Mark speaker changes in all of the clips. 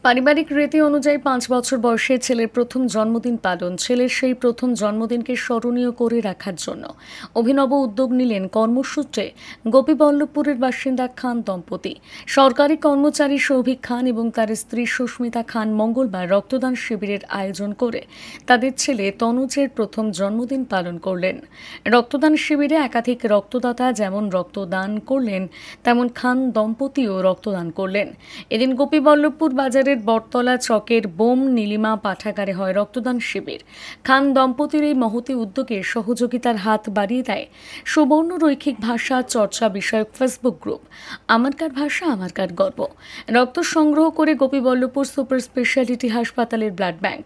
Speaker 1: পারিবারিক রীতি অনুযায়ী ৫ বছর বয়সে ছেলের প্রথম জন্মদিন পালন। ছেলের সেই প্রথম জন্মদিনকে স্মরণীয় করে রাখার জন্য অভিনব উদ্যোগ নিলেন কর্মসূত্রে গোপীবল্লভপুরের বাসিন্দা খান দম্পতি। সরকারি কর্মচারী সৌভিক খান এবং তার স্ত্রী সুস্মিতা খান মঙ্গলবার রক্তদান শিবিরের আয়োজন করে তাদের ছেলে তনুজের প্রথম জন্মদিন পালন করলেন। রক্তদান শিবিরে একাধিক রক্তদাতা যেমন রক্তদান করলেন, তেমন খান দম্পতিও রক্তদান করলেন। এদিন গোপীবল্লভপুর বাজারের বটতলা চকের বোম নীলিমা পাঠাগারে হয় রক্তদান শিবির। খান দম্পতির এই মহতী উদ্যোগে সহযোগিতার হাত বাড়িয়ে দেয় সুবর্ণ রৈখিক ভাষা চর্চা বিষয়ক ফেসবুক গ্রুপ আমারকার ভাষা আমারকার গর্ব। রক্ত সংগ্রহ করে গোপীবল্লভপুর সুপার স্পেশালিটি হাসপাতালের ব্লাড ব্যাংক।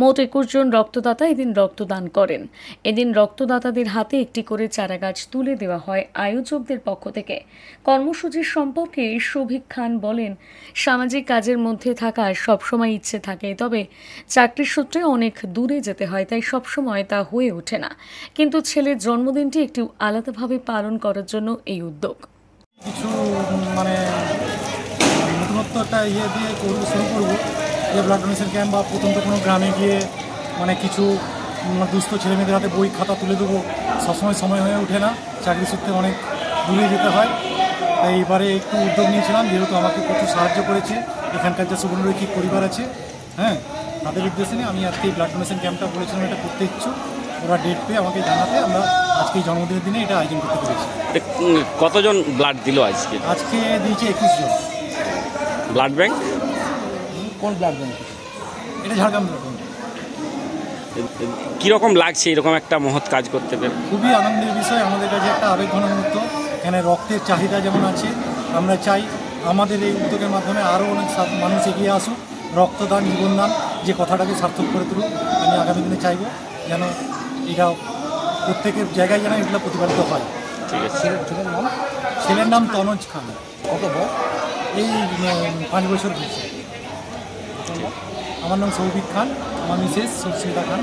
Speaker 1: মোট ২১ জন রক্তদাতা এদিন রক্তদান করেন। এদিন রক্তদাতাদের হাতে একটি করে চারাগাছ তুলে দেওয়া হয় আয়োজকদের পক্ষ থেকে। কর্মসূচির সম্পর্কে সৌভিক খান বলেন, সামাজিক কাজের মধ্যে থাকার সবসময় ইচ্ছে থাকে, তবে চাকরির সূত্রে অনেক দূরে যেতে হয়, তাই সবসময় তা হয়ে ওঠে না। কিন্তু ছেলের জন্মদিনটি একটু আলাদাভাবে পালন করার জন্য এই উদ্যোগ।
Speaker 2: কিছু নতুনত্ব একটা দিয়ে শুরু করবো, যে ব্লাড ডোনেশন ক্যাম্প বা প্রথম তো কোনো গ্রামে গিয়ে কিছু দুস্থ ছেলেমেয়েদের হাতে বই খাতা তুলে দেবো, সবসময় সময় হয়ে ওঠে না, চাকরি সূত্রে অনেক দূরে যেতে হয়। তাই এবারে একটু উদ্যোগ নিয়েছিলাম, যেহেতু আমাকে প্রচুর সাহায্য করেছে এখানকার যে সুবর্ণরৈখিক পরিবার আছে, তাদের উদ্দেশ্যে নিয়ে আমি আজকে এই ব্লাড ডোনেশন ক্যাম্পটা বলেছিলাম এটা করতে ইচ্ছুক। ওরা ডেট পেয়ে আমাকে জানাতে আমরা আজকে এই জন্মদিনের দিনে এটা আয়োজন করতে পেরেছি।
Speaker 3: কতজন ব্লাড দিল আজকে?
Speaker 2: আজকে দিয়েছে 21 জন।
Speaker 3: ব্লাড ব্যাংক
Speaker 2: কোন ব্লাড ব্যাংক? এটা ঝাড়গ্রাম ব্লাড ব্যাংক।
Speaker 3: কীরকম লাগছে এরকম একটা মহৎ কাজ করতে পেরে?
Speaker 2: খুবই আনন্দের বিষয়, আমাদের কাছে একটা আবেগঘন মুহূর্ত। এখানে রক্তের চাহিদা যেমন আছে, আমরা চাই আমাদের এই উদ্যোগের মাধ্যমে আরও অনেক মানুষ এগিয়ে আসুক, রক্তদান জীবনদান যে কথাটাকে সার্থক করে তুলুক। আমি আগামী দিনে চাইব যেন এটা প্রত্যেকের জায়গায় যেন এগুলো প্রতিপালিত হয়।
Speaker 3: ঠিক আছে।
Speaker 2: ছেলের নাম তনুজ খান। কত বয়স? এই 5 বছর হয়েছে। আমার নাম সৌভিক খান, আমার মিসেস সুস্মিতা খান।